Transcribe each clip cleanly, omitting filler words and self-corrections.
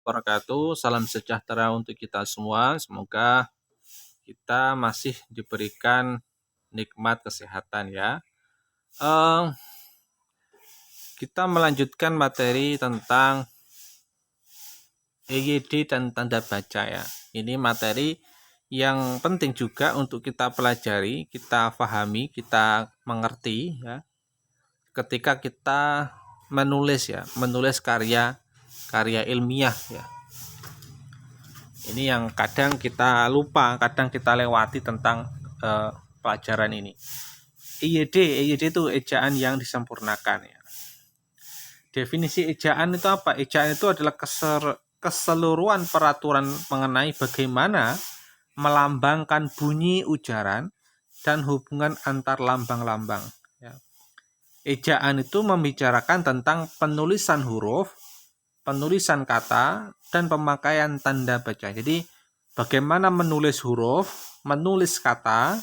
Wabarakatuh. Salam sejahtera untuk kita semua. Semoga kita masih diberikan nikmat kesehatan ya. Eh, kita melanjutkan materi tentang EYD dan tanda baca ya. Ini materi yang penting juga untuk kita pelajari, kita pahami, kita mengerti ya. Ketika kita menulis karya ilmiah ya. Ini yang kadang kita lupa, kadang kita lewati tentang pelajaran ini. EYD itu ejaan yang disempurnakan ya. Definisi ejaan itu apa? Ejaan itu adalah keseluruhan peraturan mengenai bagaimana melambangkan bunyi ujaran dan hubungan antar lambang-lambang. Ya. Ejaan itu membicarakan tentang penulisan huruf, penulisan kata, dan pemakaian tanda baca. Jadi bagaimana menulis huruf, menulis kata,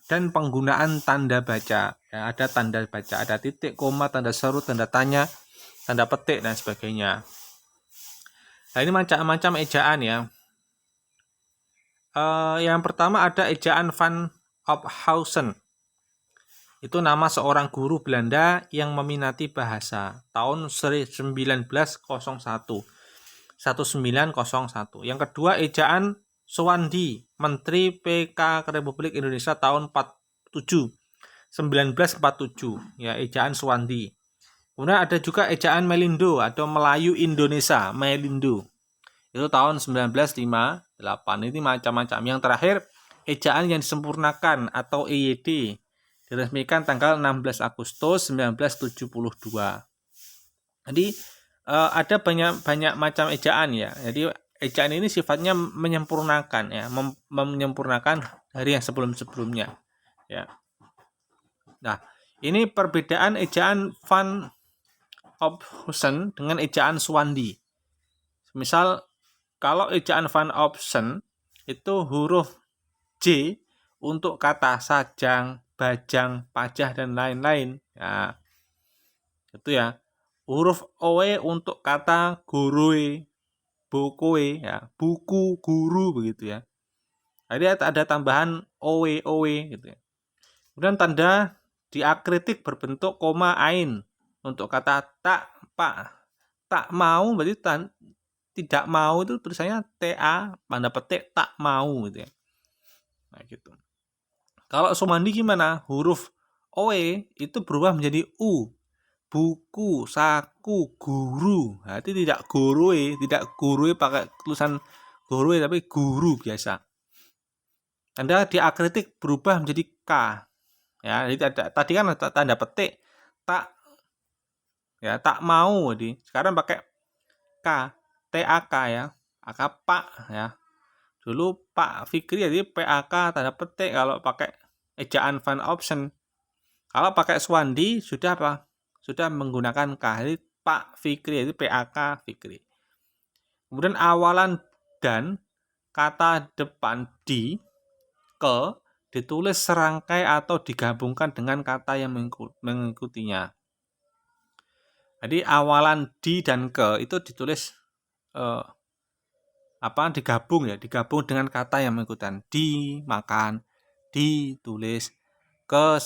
dan penggunaan tanda baca. Ya, ada tanda baca, ada titik, koma, tanda seru, tanda tanya, tanda petik, dan sebagainya. Nah, ini macam-macam ejaan ya. Yang pertama ada ejaan Van Ophuijsen. Itu nama seorang guru Belanda yang meminati bahasa tahun 1901. Yang kedua ejaan Suwandi, Menteri PK Republik Indonesia tahun 1947, ya ejaan Suwandi. Kemudian ada juga ejaan Melindo atau Melayu Indonesia, Melindo. Itu tahun 1958. Ini macam-macam. Yang terakhir ejaan yang disempurnakan atau EYD diresmikan tanggal 16 Agustus 1972. Jadi ada banyak macam ejaan ya. Jadi ejaan ini sifatnya menyempurnakan ya, menyempurnakan dari yang sebelum-sebelumnya ya. Nah, ini perbedaan ejaan Van Ophuijsen dengan ejaan Suwandi. Misal kalau ejaan Van Ophuijsen itu huruf J untuk kata sajang, bajang, pajah dan lain-lain. Ya. Itu ya. Huruf OE untuk kata gurue, bokoe ya, buku, guru begitu ya. Jadi ada tambahan owe gitu ya. Kemudian tanda diakritik berbentuk koma ain untuk kata tak, pak, tak mau berarti tidak mau itu tulisannya TA, tanda petik tak mau gitu ya. Nah gitu. Kalau Sumandi gimana? Huruf OE itu berubah menjadi U. Buku, saku, guru. Nah, itu tidak gurue, tidak gurue pakai tulisan gurue tapi guru biasa. Tanda diakritik berubah menjadi K. Ya, jadi tadi kan tanda petik tak ya, tak mau jadi. Sekarang pakai K, TAK ya. AK Pak ya. Dulu Pak Fikri jadi PAK tanda petik kalau pakai ejaan Van Option. Kalau pakai Swandi sudah apa? Sudah menggunakan K. Jadi Pak Fikri itu PAK Fikri. Kemudian awalan dan kata depan di ke ditulis serangkai atau digabungkan dengan kata yang mengikutinya. Jadi awalan di dan ke itu ditulis digabung dengan kata yang mengikutan. Di makan, ditulis ke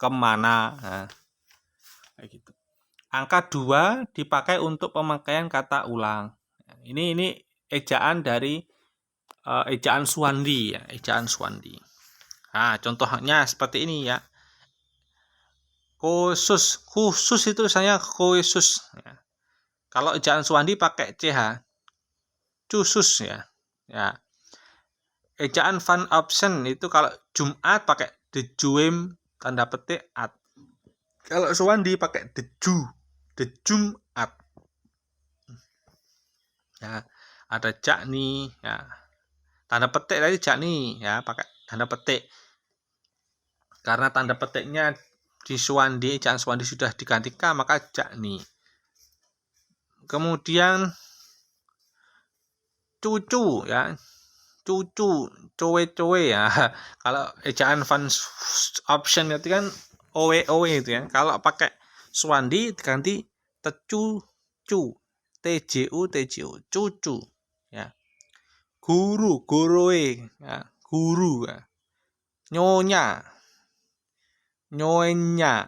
kemana, nah, kayak gitu. Angka 2 dipakai untuk pemakaian kata ulang. Ini ejaan dari ejaan Suwandi ya, ejaan Suwandi. Nah, contohnya seperti ini ya. Khusus itu saya khusus ya. Kalau ejaan Suwandi pakai CH. Khusus ya. Ya. Ejaan Van Option itu kalau Jumat pakai dejuim tanda petik at. Kalau Suwandi pakai dejumat. Ya, ada jakni ya. Tanda petik tadi jakni ya, pakai tanda petik. Karena tanda petiknya di Suwandi, ejaan Suwandi sudah digantikan maka jakni. Kemudian cucu ya. Cucu, cowe ya. Kalau ejaan Van Option itu kan owe itu ya. Kalau pakai Suwandi diganti tecu cu. TJU, cucu, ya. Guru, goroe, ya. Guru, ya. Nyonya, nyonya,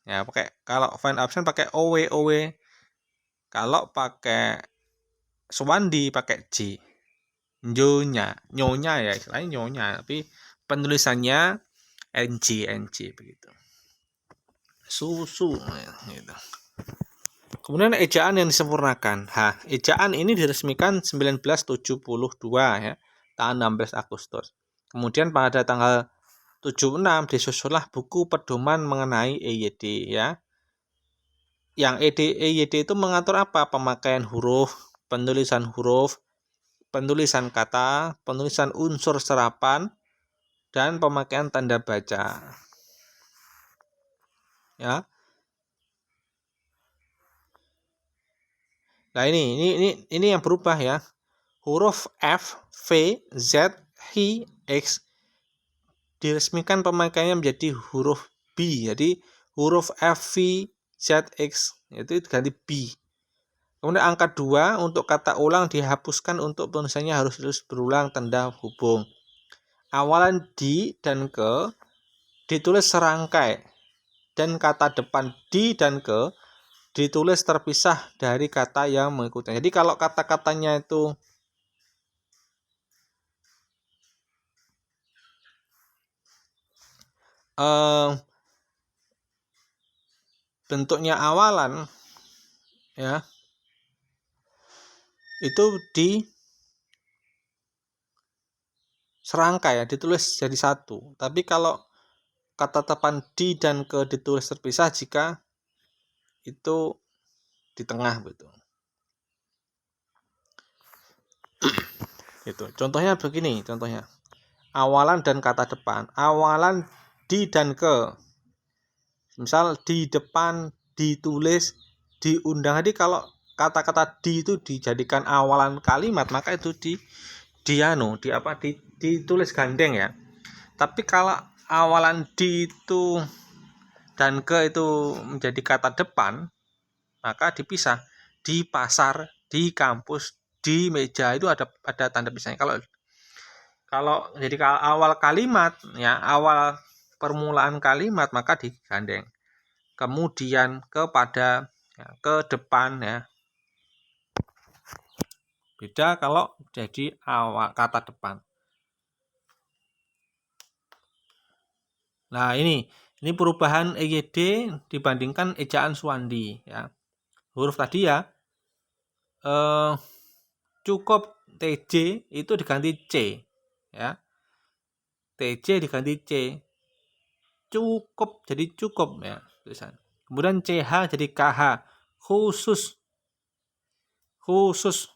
ya. Pakai kalau find absen pakai owe. Kalau pakai Swandi pakai J. Nyonya ya, istilahnya nyonya, tapi penulisannya NG begitu. Susu, gitu. Kemudian ejaan yang disempurnakan. Ejaan ini diresmikan 1972 ya, tanggal 16 Agustus. Kemudian pada tanggal 76 disusunlah buku pedoman mengenai EYD ya. Yang EYD itu mengatur apa? Pemakaian huruf, penulisan huruf, penulisan kata, penulisan unsur serapan, dan pemakaian tanda baca. Ya. Nah, ini yang berubah ya. Huruf F, V, Z, H, X diresmikan pemakaiannya menjadi huruf B. Jadi huruf F, V, Z, X itu diganti B. Kemudian angka 2 untuk kata ulang dihapuskan, untuk penulisannya harus terus berulang tanda hubung. Awalan di dan ke ditulis serangkai, dan kata depan di dan ke ditulis terpisah dari kata yang mengikutnya. Jadi kalau kata-katanya itu bentuknya awalan ya, itu di serangkai ya, ditulis jadi satu. Tapi kalau kata depan di dan ke ditulis terpisah jika itu di tengah betul. Itu contohnya begini, contohnya awalan dan kata depan. Awalan di dan ke, misal di depan, ditulis, diundang. Jadi kalau kata-kata di itu dijadikan awalan kalimat, maka itu ditulis gandeng ya. Tapi kalau awalan di itu dan ke itu menjadi kata depan, maka dipisah. Di pasar, di kampus, di meja itu ada tanda pisahnya. Kalau jadi awal kalimat ya, awal permulaan kalimat, maka digandeng. Kemudian kepada ya, ke depan ya. Beda kalau jadi awal kata depan. Nah, ini perubahan EYD dibandingkan ejaan Swandi ya. Huruf tadi ya, cukup TJ itu diganti C ya. TJ diganti C. Cukup jadi cukup ya tulisan. Kemudian CH jadi KH. Khusus.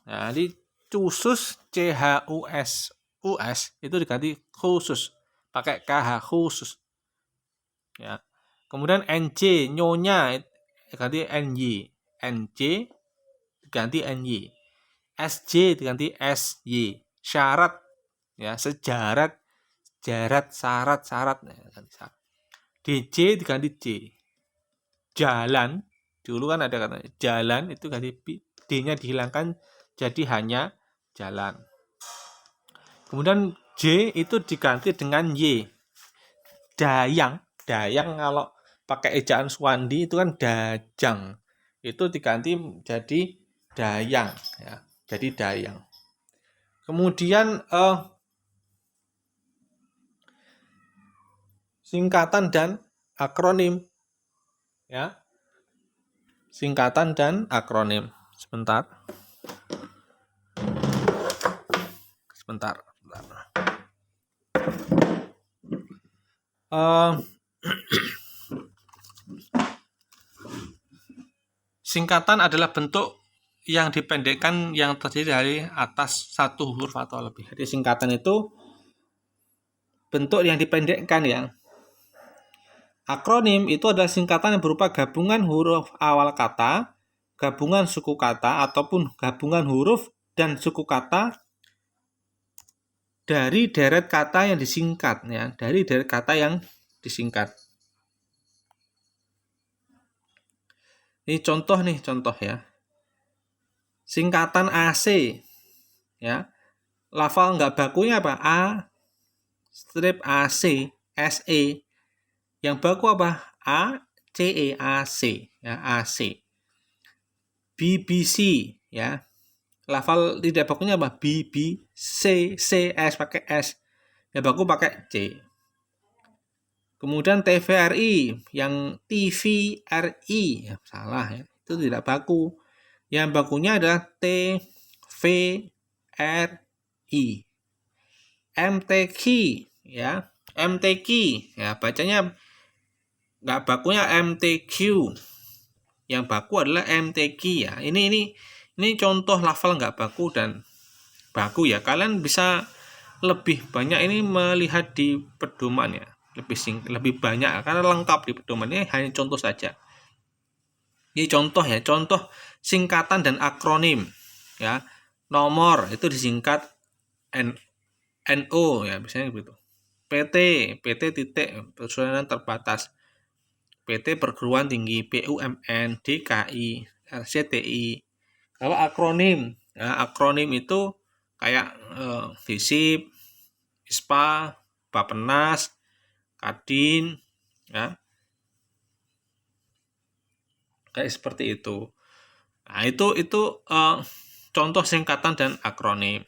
Nah, jadi khusus CHUS. Itu diganti khusus. Pakai KH khusus. Ya. Kemudian NJ nyonya diganti NY. NJ diganti NY. SJ diganti SY. Syarat ya, sejarat, jarat, syarat ya, DJ diganti J. Jalan dulu kan ada kata jalan, itu ganti D-nya dihilangkan jadi hanya jalan. Kemudian J itu diganti dengan Y. Dayang kalau pakai ejaan Swandi itu kan dajang, itu diganti jadi dayang ya, jadi dayang. Kemudian singkatan dan akronim ya, singkatan dan akronim. Sebentar. Singkatan adalah bentuk yang dipendekkan yang terdiri dari atas satu huruf atau lebih. Jadi singkatan itu bentuk yang dipendekkan ya. Akronim itu adalah singkatan yang berupa gabungan huruf awal kata, gabungan suku kata, ataupun gabungan huruf dan suku kata dari deret kata yang disingkat ya, dari deret kata yang disingkat. Ini contoh ya. singkatan AC, ya. Lafal nggak bakunya apa? A strip AC, SE. Yang baku apa? A CE, AC, ya, AC. BBC, ya. Lafal tidak bakunya apa? BBC, CS pakai S. Yang baku pakai C. Kemudian TVRI, yang TVRI, ya, salah ya. Itu tidak baku. Yang bakunya adalah TVRI. MTQ, ya. MTQ, ya, bacanya nggak bakunya MTQ. Yang baku adalah MTQ, ya. Ini contoh lafal nggak baku dan baku, ya. Kalian bisa lebih banyak ini melihat di pedoman, ya. Lebih banyak karena lengkap di pedoman. Ini hanya contoh saja. Ini contoh, ya, contoh singkatan dan akronim, ya. Nomor itu disingkat NO, ya, biasanya begitu. PT titik perseroan terbatas. PT perguruan tinggi, BUMN, DKI, RCTI. Kalau akronim, ya, akronim itu kayak FISIP, ISPA, Bappenas, Kadin, ya, kayak seperti itu. Nah, itu contoh singkatan dan akronim.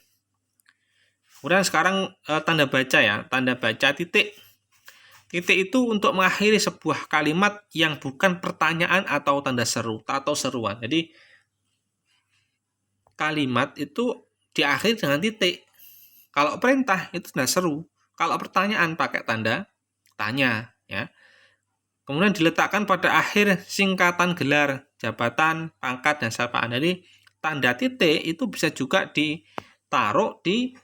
Kemudian sekarang tanda baca, ya, tanda baca titik. Titik itu untuk mengakhiri sebuah kalimat yang bukan pertanyaan atau tanda seru atau seruan. Jadi kalimat itu diakhiri dengan titik. Kalau perintah itu tanda seru. Kalau pertanyaan pakai tanda tanya, ya. Kemudian diletakkan pada akhir singkatan gelar, jabatan, pangkat, dan sapaan. Jadi tanda titik itu bisa juga ditaruh di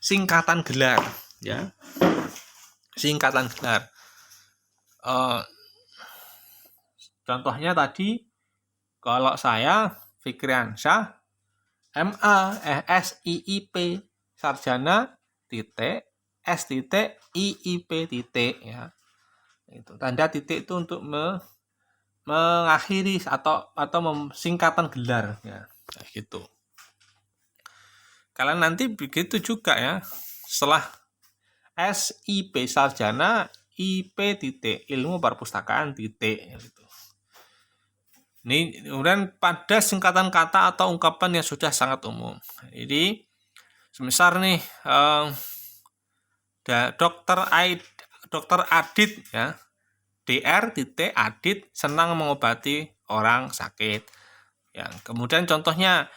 singkatan gelar, ya. Singkatan gelar. Contohnya tadi, kalau saya Fikriansyah, MA, SIIP, sarjana titik, S titik, IIP titik, ya. Itu tanda titik itu untuk mengakhiri atau singkatan gelar, ya, kayak gitu. Kalian nanti begitu juga, ya, setelah SIP sarjana, IP titik ilmu perpustakaan titik, gitu. Ini kemudian pada singkatan kata atau ungkapan yang sudah sangat umum. Jadi semisal nih Dokter Adit, ya, Dr. Adit senang mengobati orang sakit. Ya, kemudian contohnya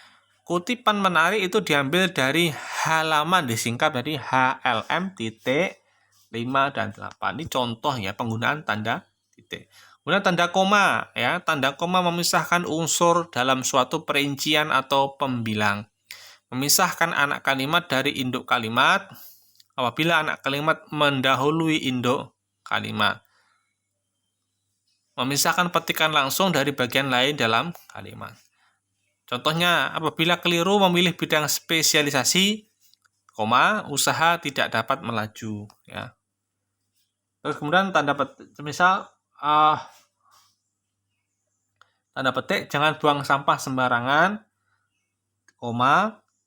kutipan menarik itu diambil dari halaman, disingkat dari HLM titik 5 dan 8. Ini contoh, ya, penggunaan tanda titik. Kemudian tanda koma, ya, tanda koma memisahkan unsur dalam suatu perincian atau pembilang. Memisahkan anak kalimat dari induk kalimat apabila anak kalimat mendahului induk kalimat. Memisahkan petikan langsung dari bagian lain dalam kalimat. Contohnya, apabila keliru memilih bidang spesialisasi, usaha tidak dapat melaju, ya. Terus kemudian tanda petik, misal tanda petik jangan buang sampah sembarangan,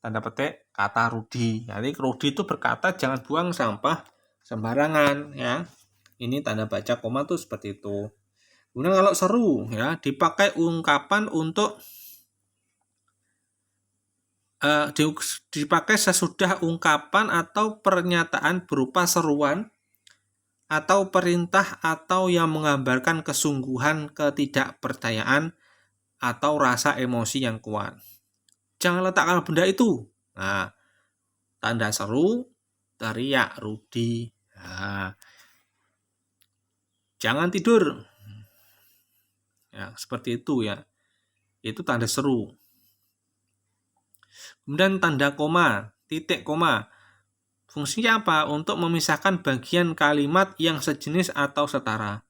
tanda petik kata Rudi. Jadi Rudi itu berkata jangan buang sampah sembarangan, ya. Ini tanda baca koma tuh seperti itu. Kemudian kalau seru, ya, dipakai ungkapan untuk dipakai sesudah ungkapan atau pernyataan berupa seruan atau perintah atau yang menggambarkan kesungguhan, ketidakpercayaan atau rasa emosi yang kuat. Jangan letakkan benda itu. Nah, tanda seru, teriak Rudi. Nah, jangan tidur. Ya, seperti itu, ya. Itu tanda seru. Kemudian tanda koma, titik koma. Fungsinya apa? Untuk memisahkan bagian kalimat yang sejenis atau setara.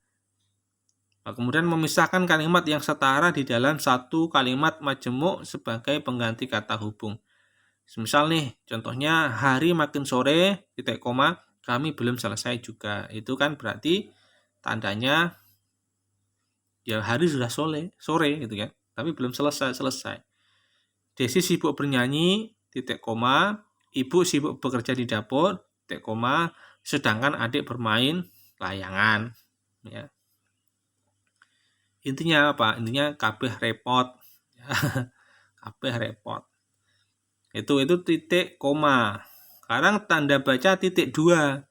Nah, kemudian memisahkan kalimat yang setara di dalam satu kalimat majemuk sebagai pengganti kata hubung. Misal nih, contohnya hari makin sore, titik koma, kami belum selesai juga. Itu kan berarti tandanya ya hari sudah sore gitu, ya, tapi belum selesai. Desi sibuk bernyanyi, titik koma. Ibu sibuk bekerja di dapur, titik koma. Sedangkan adik bermain layangan. Ya. Intinya apa? Intinya kabeh repot. Kabeh repot. Itu titik koma. Sekarang tanda baca titik 2.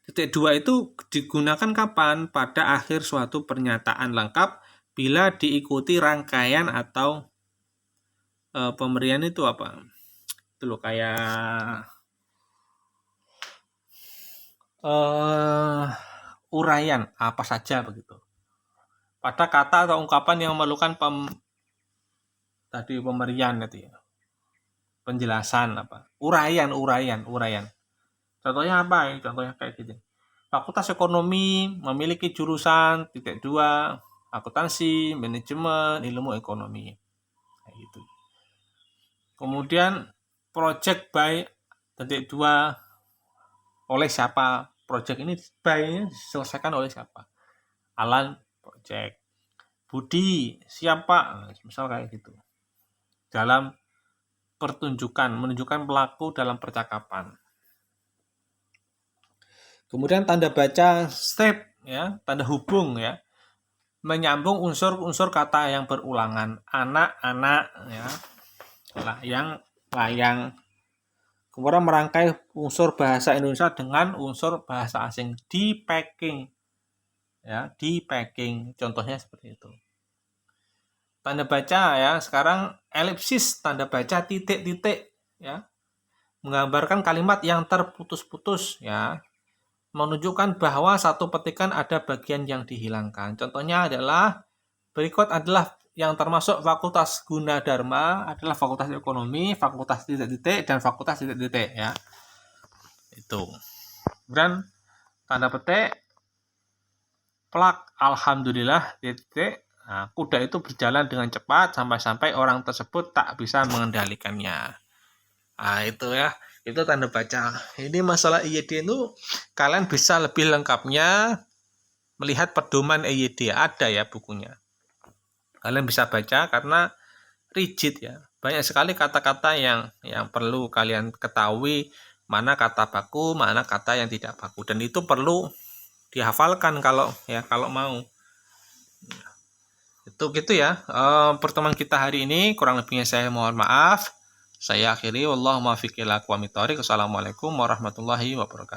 Titik 2 itu digunakan kapan? Pada akhir suatu pernyataan lengkap bila diikuti rangkaian atau pemberian itu apa? Itu loh kayak uraian apa saja begitu. Pada kata atau ungkapan yang memerlukan pemberian itu ya. Penjelasan apa? Uraian. Contohnya apa? Contohnya kayak gitu. Fakultas Ekonomi memiliki jurusan titik 2 akuntansi, manajemen, ilmu ekonomi. Kayak gitu. Kemudian project by titik 2 oleh siapa? Project ini by diselesaikan oleh siapa? Alan project. Budi siapa? Misal kayak gitu. Dalam menunjukkan pelaku dalam percakapan. Kemudian tanda baca step ya, tanda hubung ya. Menyambung unsur-unsur kata yang berulangan. Anak-anak ya. Layang. Kemudian merangkai unsur bahasa Indonesia dengan unsur bahasa asing. Di packing. Ya, di packing. Contohnya seperti itu. Tanda baca ya, sekarang elipsis, tanda baca titik-titik ya. Menggambarkan kalimat yang terputus-putus ya. Menunjukkan bahwa satu petikan ada bagian yang dihilangkan. Contohnya adalah berikut adalah yang termasuk Fakultas Gunadarma adalah Fakultas Ekonomi, Fakultas titik-titik dan Fakultas titik-titik ya. Itu. Kemudian tanda petik plak alhamdulillah titik. Nah, kuda itu berjalan dengan cepat sampai-sampai orang tersebut tak bisa mengendalikannya. Nah, itu ya. Itu tanda baca. Ini masalah EYD itu kalian bisa lebih lengkapnya melihat pedoman EYD. Ada ya bukunya. Kalian bisa baca karena rigid ya. Banyak sekali kata-kata yang perlu kalian ketahui, mana kata baku, mana kata yang tidak baku, dan itu perlu dihafalkan kalau mau. Itu gitu ya. Pertemuan kita hari ini, kurang lebihnya saya mohon maaf. Saya akhiri, wallahu muwaffiq ila aqwamit thoriq. Wassalamualaikum warahmatullahi wabarakatuh.